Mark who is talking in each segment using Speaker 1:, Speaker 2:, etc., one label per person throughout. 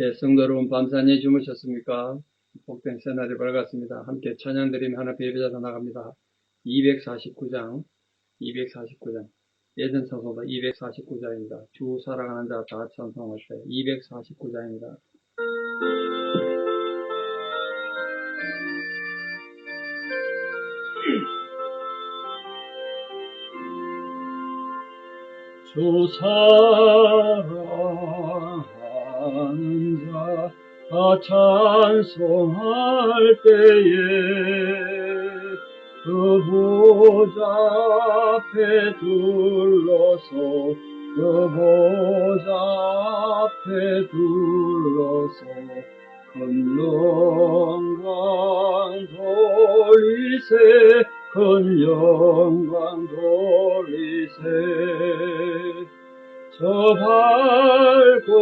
Speaker 1: 예, 성도 여러분, 밤새 주무셨습니까? 복된 새날이 밝았습니다. 함께 찬양드리며 하나 예배자로 나갑니다. 249장. 예전 찬송가 249장입니다. 주 사랑하는 자 다 찬송할 때 249장입니다. 주 사랑하는 자 다 찬송할 때에 그 보좌 앞에 둘러서 그 보좌 앞에 둘러서 큰 영광 돌리세 큰 영광 돌리세 저 밝고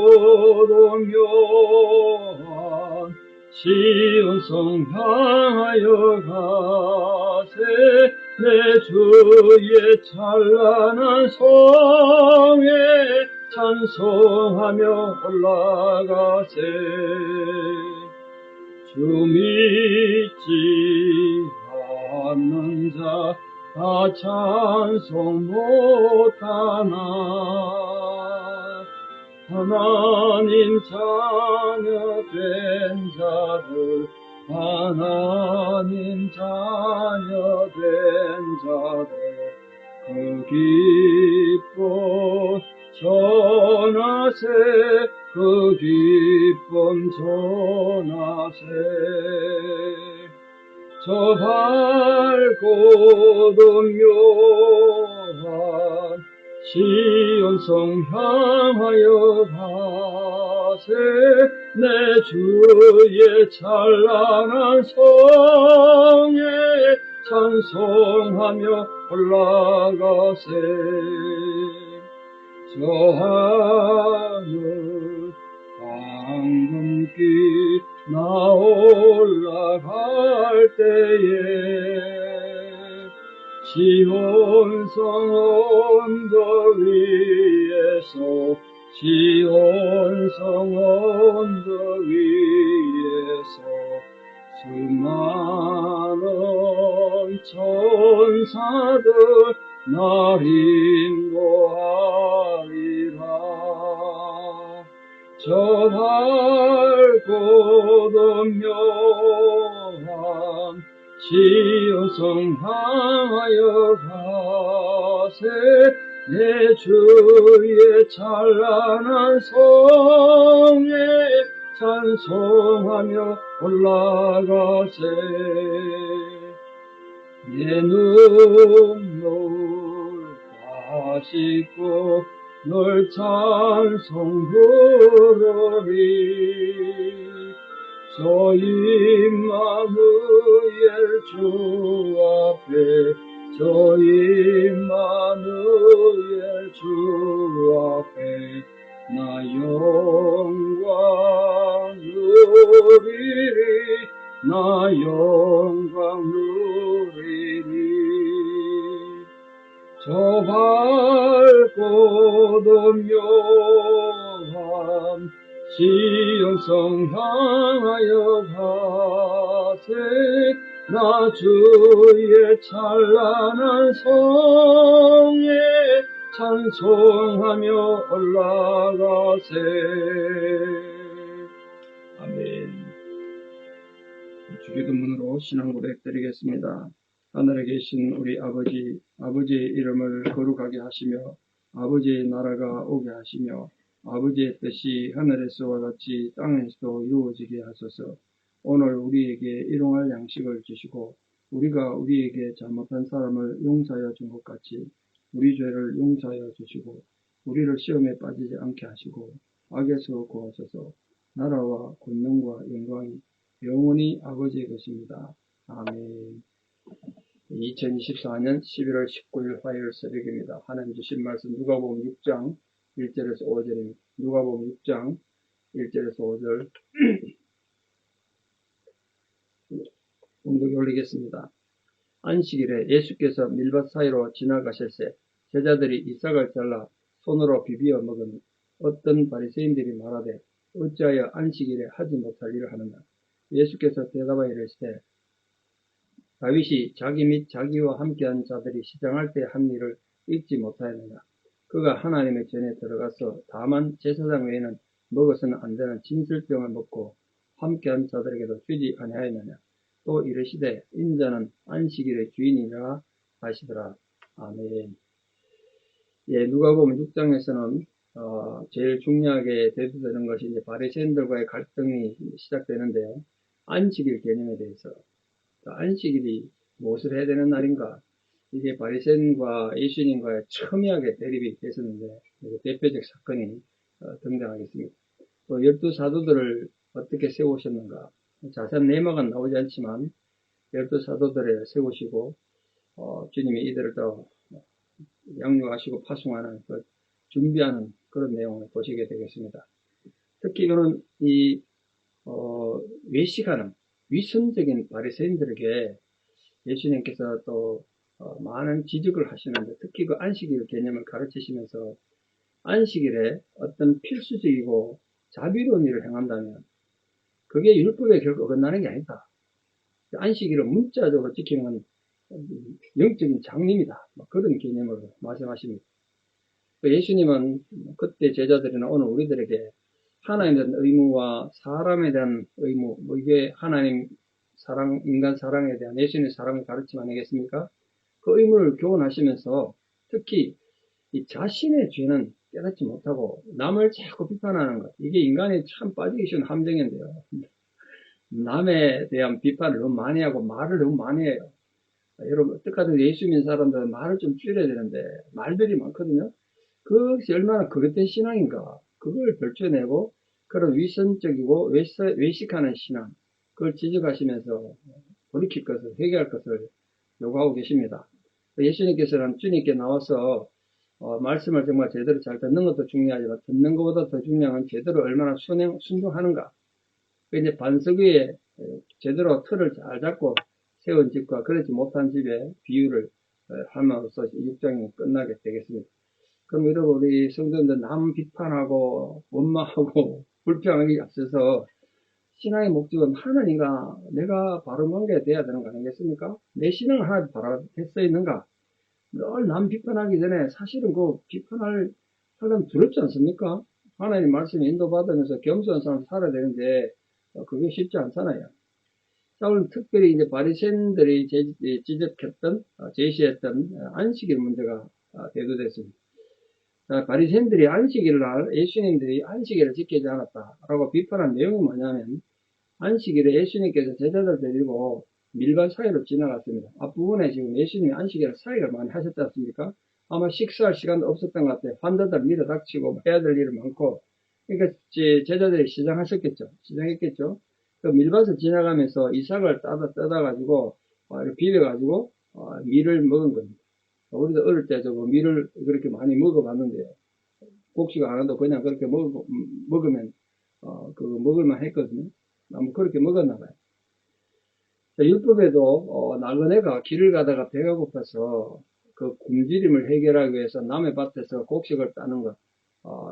Speaker 1: 도묘한 시온성 향하여 가세 내 주의 찬란한 성에 찬송하며 올라가세 주 믿지 않는 자 다 찬송 못하나 하나님 자녀 된 자들 하나님 자녀 된 자들 그 기쁨 전하세 그 기쁨 전하세 저 밝고 도묘한 시온성 향하여 가세 내 주의 찬란한 성에 찬송하며 올라가세 저 하늘 황금길 나 올라갈 때에 시온성 언덕 위에서 시온성 언덕 위에서 수많은 천사들 날 인도하리라 저 밝고 도묘한 시온성 향하여 가세 내 주의 찬란한 성에 찬송하며 올라가세 내 눈물 다 씻고 널 찬송 부르리 저 임마누엘 주 앞에 저 임마누엘 주 앞에 나 영광 누리리 나 영광 누리리 저 밝고 도묘한 시온성 향하여 가세 나 주의 찬란한 성에 찬송하며 올라가세 아멘. 주기도문으로 신앙 고백 드리겠습니다. 하늘에 계신 우리 아버지, 아버지의 이름을 거룩하게 하시며 아버지의 나라가 오게 하시며 아버지의 뜻이 하늘에서와 같이 땅에서도 이루어지게 하소서. 오늘 우리에게 일용할 양식을 주시고 우리가 우리에게 잘못한 사람을 용서하여 준 것 같이 우리 죄를 용서하여 주시고 우리를 시험에 빠지지 않게 하시고 악에서 구하소서. 나라와 권능과 영광이 영원히 아버지의 것입니다. 아멘. 2024년 11월 19일 화요일 새벽입니다. 하나님 주신 말씀 누가복음 6장 1절에서 5절입니다. 누가복음 6장 1절에서 5절 공독에 올리겠습니다. 안식일에 예수께서 밀밭 사이로 지나가실새 제자들이 이삭을 잘라 손으로 비비어 먹은 어떤 바리새인들이 말하되 어찌하여 안식일에 하지 못할 일을 하느냐. 예수께서 대답하여 이르시되 다윗이 자기 및 자기와 함께한 자들이 시장할 때 한 일을 잊지 못하였느냐. 그가 하나님의 전에 들어가서 다만 제사장 외에는 먹어서는 안 되는 진설병을 먹고 함께한 자들에게도 주지 아니하였느냐. 또 이르시되 인자는 안식일의 주인이라 하시더라. 아멘. 예, 누가복음 6장에서는 제일 중요하게 대두되는 것이 이제 바리새인들과의 갈등이 시작되는데요. 안식일 개념에 대해서 안식일이 무엇을 해야 되는 날인가? 이게 바리새인과 예수님과의 첨예하게 대립이 됐었는데 대표적 사건이 등장하겠습니다. 또 12사도들을 어떻게 세우셨는가? 자세한 내막은 나오지 않지만 12사도들을 세우시고 주님이 이들을 더 양육하시고 파송하는 준비하는 그런 내용을 보시게 되겠습니다. 특히 이거는 외식하는 위선적인 바리새인들에게 예수님께서 또 많은 지적을 하시는데 특히 그 안식일 개념을 가르치시면서 안식일에 어떤 필수적이고 자비로운 일을 행한다면 그게 율법에 결코 어긋나는 게 아니다. 안식일을 문자적으로 지키는 건 영적인 장림이다. 그런 개념으로 말씀하십니다. 예수님은 그때 제자들이나 오늘 우리들에게 하나님에 대한 의무와 사람에 대한 의무, 이게 하나님 사랑, 인간 사랑에 대한 예수님의 사랑을 가르침 아니겠습니까? 그 의무를 교훈하시면서 특히 이 자신의 죄는 깨닫지 못하고 남을 자꾸 비판하는 것, 이게 인간이 참 빠지기 쉬운 함정인데요. 남에 대한 비판을 너무 많이 하고 말을 너무 많이 해요. 여러분, 어떡하든 예수 믿는 사람들은 말을 좀 줄여야 되는데 말들이 많거든요. 그것이 얼마나 그릇된 신앙인가. 그걸 결정내고 그런 위선적이고 외식하는 신앙, 그걸 지적하시면서 돌이킬 것을, 회개할 것을 요구하고 계십니다. 예수님께서는 주님께 나와서 말씀을 정말 제대로 잘 듣는 것도 중요하지만 듣는 것보다 더 중요한 건 제대로 얼마나 순종하는가. 이제 반석 위에 제대로 틀을 잘 잡고 세운 집과 그렇지 못한 집의 비유를 함으로써 6장이 끝나게 되겠습니다. 그럼 여러분, 우리 성도님들 남 비판하고 원망하고 불평하기 앞서서 신앙의 목적은 하나님과 내가 바른 관계가 돼야 되는 거 아니겠습니까? 내 신앙을 하나님 바로 했어 있는가? 늘 남 비판하기 전에 사실은 그 비판할 사람 두렵지 않습니까? 하나님 말씀에 인도받으면서 겸손한 사람 살아야 되는데 그게 쉽지 않잖아요. 자, 오늘 특별히 이제 바리새인들이 지적했던, 제시했던 안식일 문제가 대두됐습니다. 바리새인들이 안식일을 예수님들이 안식일을 지키지 않았다라고 비판한 내용이 뭐냐면 안식일에 예수님께서 제자들 데리고 밀반 사이로 지나갔습니다. 앞부분에 지금 예수님이 안식일에 사역을 많이 하셨지 않습니까? 아마 식사할 시간도 없었던 것 같아요. 환자들 밀어 닥치고 해야 될 일이 많고 그러니까 제자들이 시장했겠죠. 그 밀밭을 지나가면서 이삭을 뜯어가지고 비벼가지고 밀을 먹은 겁니다. 우리도 어릴 때 저거 밀을 그렇게 많이 먹어봤는데요. 곡식을 안 해도 그냥 그렇게 먹으면 그거 먹을만 했거든요. 아마 그렇게 먹었나 봐요. 율법에도 나그네가 길을 가다가 배가 고파서 그 굶주림을 해결하기 위해서 남의 밭에서 곡식을 따는 것,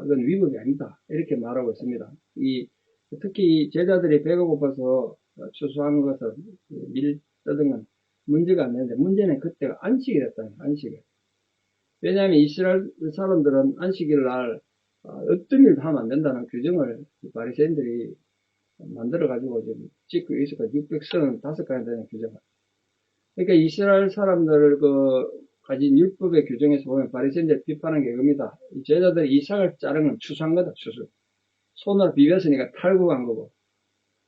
Speaker 1: 이건 위법이 아니다. 이렇게 말하고 있습니다. 특히 제자들이 배가 고파서 추수한 것을 밀 뜯은 건 문제가 안 되는데 문제는 그때가 안식일이었다는 거예요. 안식일. 왜냐하면 이스라엘 사람들은 안식일 날 어떤 일도 하면 안 된다는 규정을 바리새인들이 만들어가지고 지금 짓고 있었고 635가지 되는 규정을. 그러니까 이스라엘 사람들을 가진 율법의 규정에서 보면 바리새인들 비판한 게 이겁니다. 제자들이 이삭을 자른 건 추수한 거다, 추수. 손으로 비볐으니까 탈구한 거고,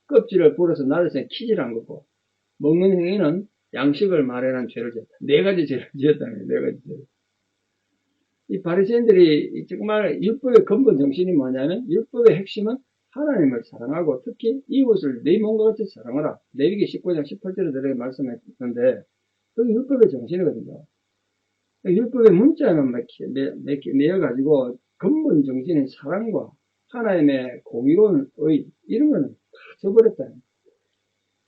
Speaker 1: 껍질을 불어서 날렸으니까 키질한 거고, 먹는 행위는 양식을 마련한 죄를 지었다. 4가지 죄를 지었다는 거예요, 4가지 죄를. 이 바리새인들이 정말 율법의 근본 정신이 뭐냐면, 율법의 핵심은 하나님을 사랑하고, 특히 이웃을 내 몸과 같이 사랑하라. 레위기 19장 18절에 들어게 말씀했는데, 그게 율법의 정신이거든요. 율법의 문자만 내어가지고, 근본 정신인 사랑과 하나님의 공의로운 의, 이런 거는 다 저버렸다.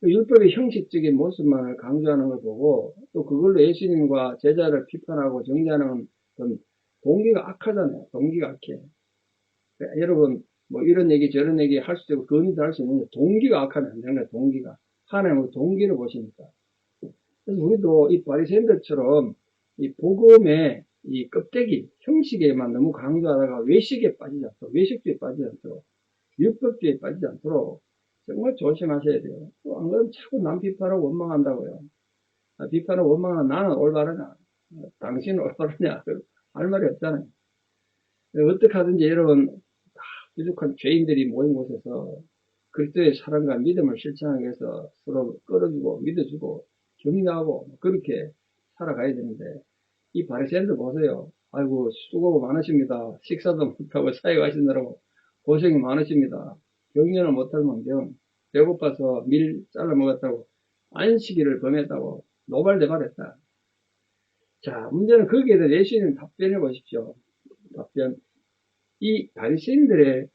Speaker 1: 율법의 형식적인 모습만을 강조하는 걸 보고 또 그걸로 예수님과 제자를 비판하고 정죄하는 건 동기가 악하잖아요. 동기가 악해. 여러분, 뭐 이런 얘기 저런 얘기 할 수도 있고 건의도 할 수 있는데 동기가 악하면 안 되는 거야. 동기가. 하나님은 동기를 보시니까. 그래서 우리도 이 바리새인들처럼 이 복음의 이 껍데기 형식에만 너무 강조하다가 외식에 빠지지 않도록, 외식주에 빠지지 않도록, 율법주에 빠지지 않도록 정말 조심하셔야 돼요. 또 안 그러면 자꾸 남 비판하고 원망한다고요. 비판하고 원망하는 나는 올바르냐, 당신은 올바르냐 할 말이 없잖아요. 어떻게 하든지 여러분 다 부족한 죄인들이 모인 곳에서 그리스도의 사랑과 믿음을 실천하기 위해서 서로 끌어주고 믿어주고 격려하고 그렇게 살아가야 되는데 이 바리새인들 보세요. 아이고 수고가 많으십니다. 식사도 못하고 사회 가시느라고 고생이 많으십니다. 격려를 못할 망정 배고파서 밀 잘라 먹었다고 안식일을 범했다고 노발대발했다. 자, 문제는 거기에 대해 예수님 답변해 보십시오. 답변. 이 바리새인들의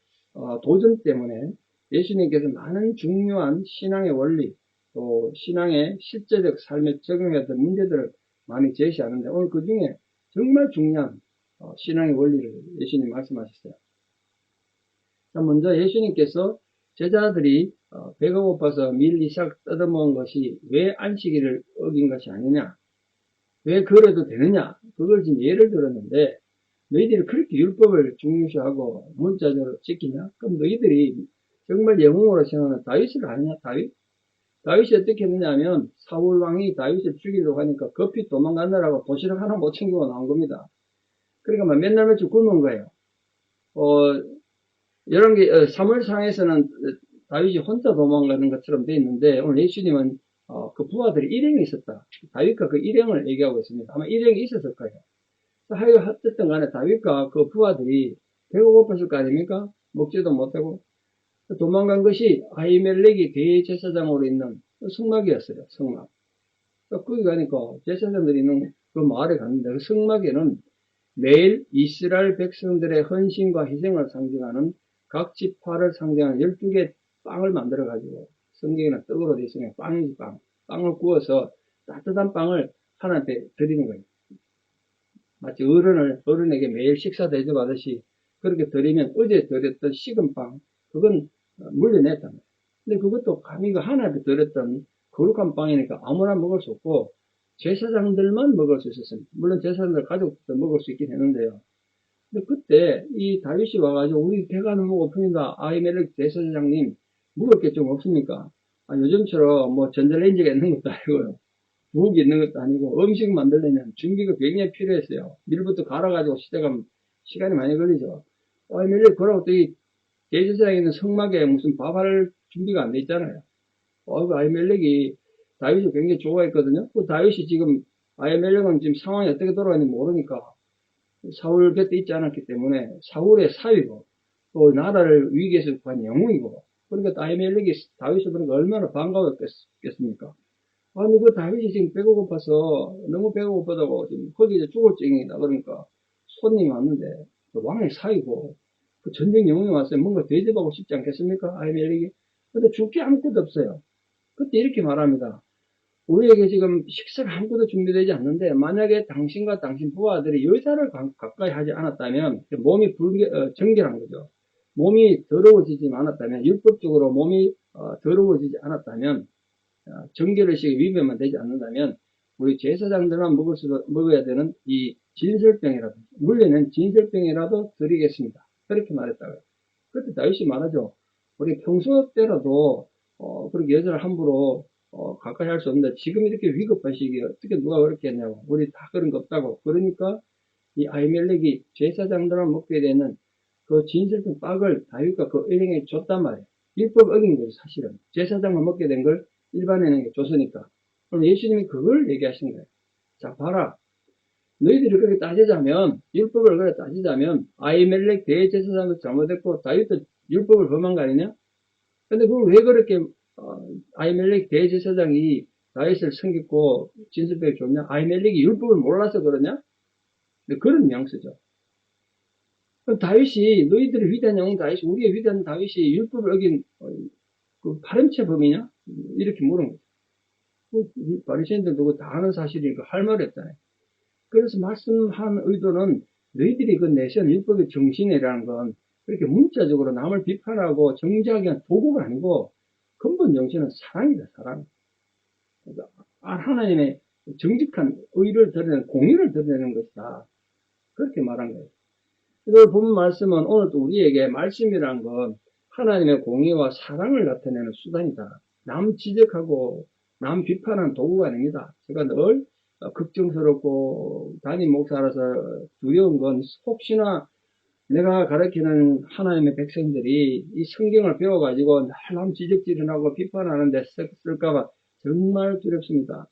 Speaker 1: 도전 때문에 예수님께서 많은 중요한 신앙의 원리, 또 신앙의 실제적 삶에 적용했던 문제들을 많이 제시하는데 오늘 그 중에 정말 중요한 신앙의 원리를 예수님 말씀하셨어요. 자, 먼저 예수님께서 제자들이 배가 고파서 밀 이삭 뜯어먹은 것이 왜 안식일을 어긴 것이 아니냐, 왜 그래도 되느냐, 그걸 지금 예를 들었는데 너희들이 그렇게 율법을 중요시하고 문자적으로 지키냐? 그럼 너희들이 정말 영웅으로 생각하는 다윗을 아느냐? 다윗이 어떻게 했느냐 하면 사울 왕이 다윗을 죽이려고 하니까 급히 도망가느라고 도시락 하나 못 챙기고 나온 겁니다. 그러니까 막 맨날 며칠 굶은 거예요. 이런 게 사무엘상에서는 다윗이 혼자 도망가는 것처럼 돼 있는데 오늘 예수님은 그 부하들이 일행이 있었다. 다윗과 그 일행을 얘기하고 있습니다. 아마 일행이 있었을 거예요. 하여튼 간에 다윗과 그 부하들이 배가 고팠을 거 아닙니까? 먹지도 못하고 도망간 것이 아히멜렉이 대제사장으로 있는 성막이었어요. 성막. 거기 가니까 제사장들이 있는 그 마을에 갔는데 그 성막에는 매일 이스라엘 백성들의 헌신과 희생을 상징하는 각 지파를 상징하는 12개 빵을 만들어 가지고 성경에는 떡으로 되어 있으면 빵이지 빵. 빵을 구워서 따뜻한 빵을 하나님께 드리는 거예요. 마치 어른에게 매일 식사 대접하듯이 그렇게 드리면 어제 드렸던 식은 빵, 그건 물려냈단 말이에요. 근데 그것도 감히 그 하나님께 드렸던 거룩한 빵이니까 아무나 먹을 수 없고 제사장들만 먹을 수 있었습니다. 물론 제사장들 가족도 먹을 수 있긴 했는데요. 근데 그때 이 다윗이 와가지고 우리 배가 너무 고픕니다. 아히멜렉 제사장님 먹을 게 좀 없습니까? 요즘처럼 뭐 전자레인지가 있는 것도 아니고요. 부엌이 있는 것도 아니고 음식 만들려면 준비가 굉장히 필요했어요. 밀부터 갈아가지고 시작하면 시간이 많이 걸리죠. 아히멜렉 그러고 또 이 제사장에 있는 성막에 무슨 밥할 준비가 안 돼 있잖아요. 그 아히멜렉이 다윗을 굉장히 좋아했거든요. 그 다윗이 지금 아히멜렉은 지금 상황이 어떻게 돌아가는지 모르니까 사울 곁에 있지 않았기 때문에 사울의 사위고 또 나라를 위기에서 구한 영웅이고 그러니까 아히멜렉이 다윗을 보니까 얼마나 반가웠겠습니까? 아니, 그 다윗이 지금 배가 고파서, 너무 배가 고프다고, 지금 거기서 죽을 쟁이다. 그러니까, 손님이 왔는데, 그 왕의 사이고, 그 전쟁 영웅이 왔어요. 뭔가 대접하고 싶지 않겠습니까? 아히멜렉이. 근데 줄 게 아무것도 없어요. 그때 이렇게 말합니다. 우리에게 지금 식사가 아무것도 준비되지 않는데, 만약에 당신과 당신 부하들이 여자를 가까이 하지 않았다면, 몸이 정결한 거죠. 몸이 더러워지지 않았다면, 율법적으로 몸이 더러워지지 않았다면, 정결의식의 위배만 되지 않는다면 우리 제사장들만 먹어야 되는 이 진설병이라도 물려낸 진설병이라도 드리겠습니다. 그렇게 말했다고요. 그때 다윗이 말하죠. 우리 평소 때라도 그렇게 여자를 함부로 가까이 할 수 없는데 지금 이렇게 위급한 시기에 어떻게 누가 그렇게 했냐고. 우리 다 그런 거 없다고. 그러니까 이 아히멜렉이 제사장들만 먹게 되는 그 진설병 빵을 다윗과 그 일행에 줬단 말이에요. 율법 어긴 거죠, 사실은. 제사장만 먹게 된 걸 일반인에게 줬으니까. 그럼 예수님이 그걸 얘기하신 거예요. 자, 봐라. 너희들이 그렇게 따지자면, 율법을 그렇게 따지자면, 아히멜렉 대제사장도 잘못했고, 다윗도 율법을 범한 거 아니냐? 근데 그걸 왜 그렇게, 아히멜렉 대제사장이 다윗을 섬겼고, 진술병에 줬냐? 아히멜렉이 율법을 몰라서 그러냐? 그런 뉘앙스죠. 그럼 다윗이, 너희들의 위대한 영웅 다윗이, 우리의 위대한 다윗이 율법을 어긴, 그 파렴치 범이냐? 이렇게 물은 거죠. 바리새인들도 그거 다 아는 사실이니까 할 말이 없잖아요. 그래서 말씀한 의도는 너희들이 그 내세운 율법의 정신이라는 건 그렇게 문자적으로 남을 비판하고 정죄하기 위한 도구가 아니고 근본 정신은 사랑이다, 사랑. 그러니까 하나님의 정직한 의를 드러내는, 공의를 드러내는 것이다. 그렇게 말한 거예요. 이걸 본 말씀은 오늘 또 우리에게 말씀이란 건 하나님의 공의와 사랑을 나타내는 수단이다. 남 지적하고 남 비판하는 도구가 아닙니다. 제가 늘 걱정스럽고 담임 목사라서 두려운 건 혹시나 내가 가르치는 하나님의 백성들이 이 성경을 배워가지고 날 남 지적질하고 비판하는데 쓸까봐 정말 두렵습니다.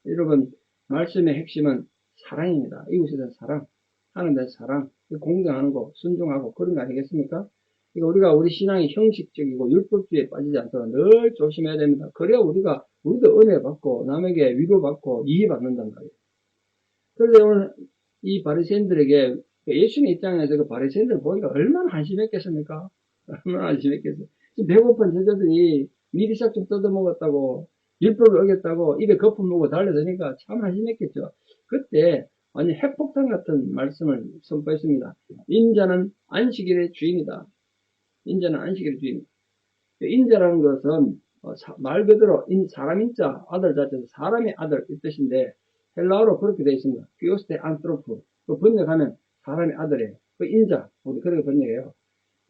Speaker 1: 여러분, 말씀의 핵심은 사랑입니다. 이웃에 대한 사랑, 하나님에 대한 사랑, 공경하는 거, 순종하고 그런 거 아니겠습니까? 그러니까 우리가 우리 신앙이 형식적이고 율법주의에 빠지지 않도록 늘 조심해야 됩니다. 그래야 우리도 은혜 받고 남에게 위로받고 이해받는단 말이에요. 그런데 오늘 이 바리새인들에게 예수님 입장에서 그 바리새인들 보니까 얼마나 한심했겠습니까? 얼마나 한심했겠어요. 배고픈 제자들이 미리 싹 좀 뜯어먹었다고 율법을 어겼다고 입에 거품 먹고 달려드니까 참 한심했겠죠. 그때 완전 핵폭탄 같은 말씀을 선포했습니다. 인자는 안식일의 주인이다. 인자는 안식일의 주인이다. 인자라는 것은 말 그대로 사람 인자, 아들 자체에서 사람의 아들 이 뜻인데 헬라어로 그렇게 되어 있습니다. 피오스테 안트로프. 그 번역하면 사람의 아들이에요. 그 인자, 우리 그렇게 번역해요.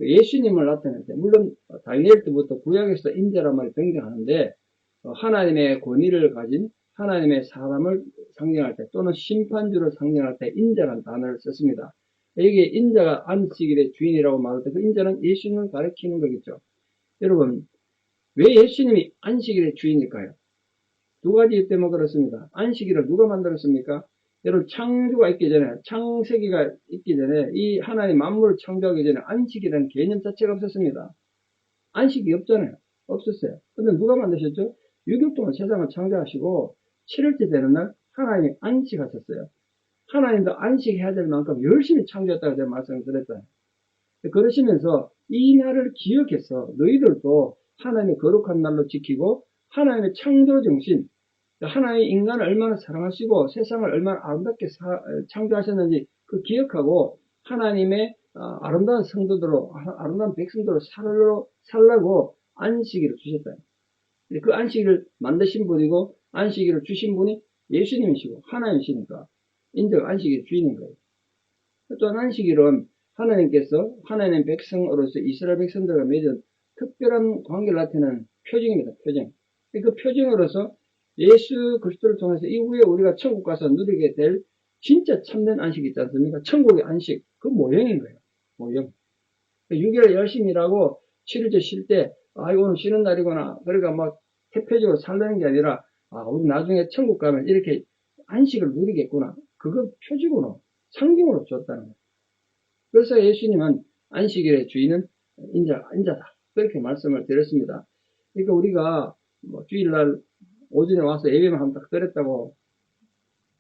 Speaker 1: 예수님을 나타낼 때, 물론 다니엘 때부터 구약에서 인자란 말이 등장하는데 하나님의 권위를 가진 하나님의 사람을 상징할 때 또는 심판주를 상징할 때 인자라는 단어를 썼습니다. 여기에 인자가 안식일의 주인이라고 말할 때 그 인자는 예수님을 가리키는 거겠죠. 여러분, 왜 예수님이 안식일의 주인일까요? 두 가지 이유 때문에 그렇습니다. 안식일을 누가 만들었습니까? 여러분, 창조가 있기 전에, 창세기가 있기 전에, 이 하나님 만물을 창조하기 전에 안식이라는 개념 자체가 없었습니다. 안식이 없잖아요. 없었어요. 근데 누가 만드셨죠? 6일 동안 세상을 창조하시고 7일째 되는 날 하나님이 안식하셨어요. 하나님도 안식해야 될 만큼 열심히 창조했다고 제가 말씀을 드렸잖아요. 그러시면서 이 날을 기억해서 너희들도 하나님의 거룩한 날로 지키고 하나님의 창조 정신, 하나님의 인간을 얼마나 사랑하시고 세상을 얼마나 아름답게 창조하셨는지 그 기억하고 하나님의 아름다운 성도들로, 아름다운 백성들로 살라고 안식일을 주셨다. 그 안식일을 만드신 분이고 안식일을 주신 분이 예수님이시고 하나님이시니까 인자가 안식일의 주인인 거예요. 또한 안식일은 하나님께서 하나님 백성으로서 이스라엘 백성들과 맺은 특별한 관계를 나타내는 표징입니다. 표징. 그 표징으로서 예수 그리스도를 통해서 이후에 우리가 천국 가서 누리게 될 진짜 참된 안식이 있지 않습니까? 천국의 안식, 그 모형인 거예요. 모형. 6일 열심히 일하고 7일째 쉴 때, 오늘 쉬는 날이구나. 그러니까 막 대표적으로 살라는 게 아니라, 우리 나중에 천국 가면 이렇게 안식을 누리겠구나. 그거 표지구나. 상징으로 줬다는 거예요. 그래서 예수님은 안식일의 주인은 인자다. 그렇게 말씀을 드렸습니다. 그러니까 우리가 주일날 오전에 와서 예배만 하면 딱 드렸다고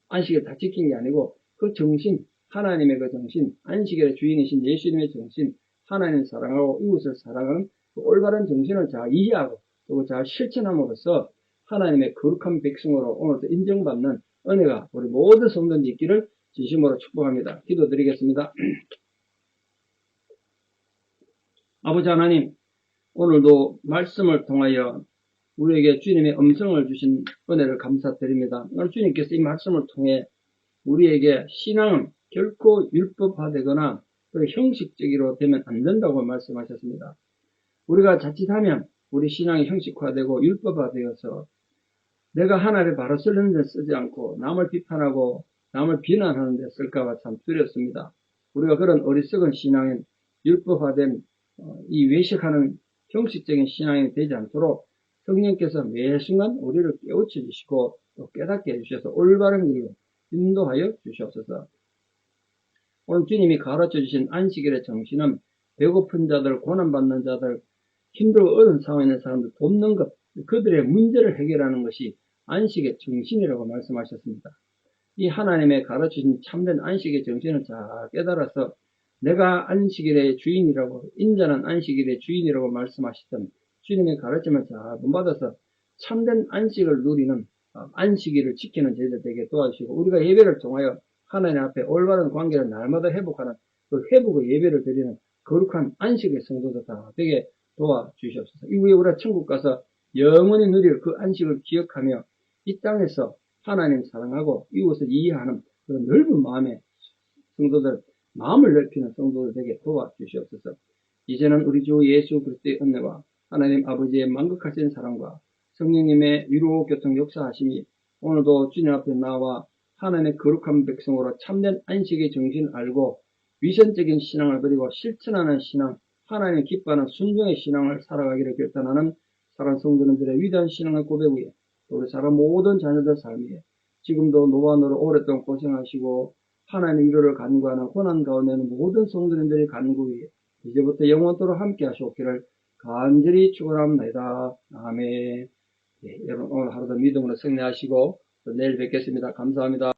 Speaker 1: 안식일 다 지킨 게 아니고 그 정신, 하나님의 그 정신, 안식일의 주인이신 예수님의 정신, 하나님을 사랑하고 이웃을 사랑하는 그 올바른 정신을 잘 이해하고 또 잘 실천함으로써 하나님의 거룩한 백성으로 오늘도 인정받는 은혜가 우리 모든 성도들 있기를 진심으로 축복합니다. 기도드리겠습니다. 아버지 하나님, 오늘도 말씀을 통하여 우리에게 주님의 음성을 주신 은혜를 감사드립니다. 오늘 주님께서 이 말씀을 통해 우리에게 신앙은 결코 율법화되거나 형식적으로 되면 안 된다고 말씀하셨습니다. 우리가 자칫하면 우리 신앙이 형식화되고 율법화되어서 내가 하나를 바로 쓰는 데 쓰지 않고 남을 비판하고 남을 비난하는 데 쓸까봐 참 두렵습니다. 우리가 그런 어리석은 신앙인 율법화된 이 외식하는 형식적인 신앙이 되지 않도록 성령께서 매 순간 우리를 깨우쳐 주시고 또 깨닫게 해주셔서 올바른 길로 인도하여 주시옵소서. 오늘 주님이 가르쳐 주신 안식일의 정신은 배고픈 자들, 고난받는 자들, 힘들고 어려운 상황에 있는 사람들 돕는 것, 그들의 문제를 해결하는 것이 안식의 정신이라고 말씀하셨습니다. 이 하나님의 가르치신 참된 안식의 정신을 잘 깨달아서 내가 안식일의 주인이라고, 인자는 안식일의 주인이라고 말씀하시던 주님의 가르침을 잘 본받아서 참된 안식을 누리는 안식일을 지키는 제자 되게 도와주시고 우리가 예배를 통하여 하나님 앞에 올바른 관계를 날마다 회복하는 그 회복의 예배를 드리는 거룩한 안식의 성도들 다 되게 도와주시옵소서. 이후에 우리가 천국 가서 영원히 누릴 그 안식을 기억하며 이 땅에서 하나님 사랑하고 이웃을 이해하는 그런 넓은 마음의 성도들, 마음을 넓히는 성도들 되게 도와주시옵소서. 이제는 우리 주 예수 그리스도의 은혜와 하나님 아버지의 만극하신 사랑과 성령님의 위로 교통 역사하심이 오늘도 주님 앞에 나와 하나님의 거룩한 백성으로 참된 안식의 정신을 알고 위선적인 신앙을 버리고 실천하는 신앙, 하나님을 기뻐하는 순종의 신앙을 살아가기를 결단하는 사랑하는 성도님들의 위대한 신앙의 고백 위에 우리 사람 모든 자녀들 삶 위에 지금도 노안으로 오랫동안 고생하시고 하나님의 위로를 간구하는 고난 가운데 있는 모든 성도님들의 간구 위에 이제부터 영원토록 함께 하시옵기를 간절히 축원합니다. 아멘. 예, 여러분 오늘 하루도 믿음으로 승리하시고 또 내일 뵙겠습니다. 감사합니다.